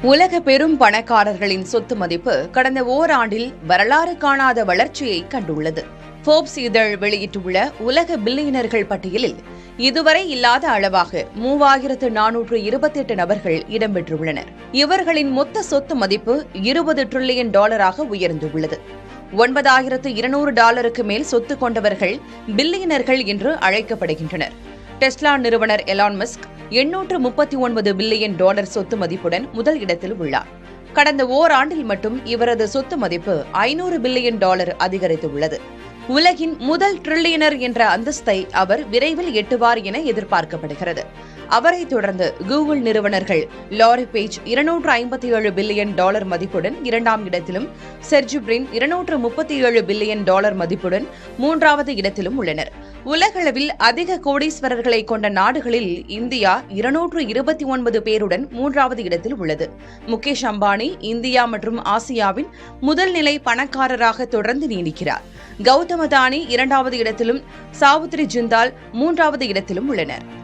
உலக பெரும் பணக்காரர்களின் சொத்து மதிப்பு கடந்த ஓராண்டில் வரலாறு காணாத வளர்ச்சியை கண்டுள்ளது. போர்ப்ஸ் இதழ் வெளியிட்டுள்ள உலக பில்லியனர்கள் பட்டியலில் இதுவரை இல்லாத அளவாக 3428 நபர்கள் இடம்பெற்றுள்ளனர். இவர்களின் மொத்த சொத்து மதிப்பு $20 டிரில்லியன் உயர்ந்துள்ளது. $9200 மேல் சொத்து கொண்டவர்கள் பில்லியனர்கள் என்று அழைக்கப்படுகின்றனர். டெஸ்லா நிறுவனர் எலான் மஸ்க் $839 பில்லியன் சொத்து மதிப்புடன் முதல் இடத்தில் உள்ளார். கடந்த ஓராண்டில் மட்டும் இவரது சொத்து மதிப்பு $500 பில்லியன் அதிகரித்துள்ளது. உலகின் முதல் டிரில்லியனர் என்ற அந்தஸ்தை அவர் விரைவில் எட்டுவார் என எதிர்பார்க்கப்படுகிறது. அவரைத் தொடர்ந்து கூகுள் நிறுவனர்கள் லாரி பேஜ் $257 பில்லியன் மதிப்புடன் இரண்டாம் இடத்திலும், செர்ஜி பிரின் $237 பில்லியன் மதிப்புடன் மூன்றாவது இடத்திலும் உள்ளனர். உலகளவில் அதிக கோடீஸ்வரர்களை கொண்ட நாடுகளில் இந்தியா 229 பேருடன் மூன்றாவது இடத்தில் உள்ளது. முகேஷ் அம்பானி இந்தியா மற்றும் ஆசியாவின் முதல் நிலை பணக்காரராக தொடர்ந்து நீடிக்கிறார். கௌதம் அதானி இரண்டாவது இடத்திலும், சாவித்ரி ஜிந்தால் மூன்றாவது இடத்திலும் உள்ளனர்.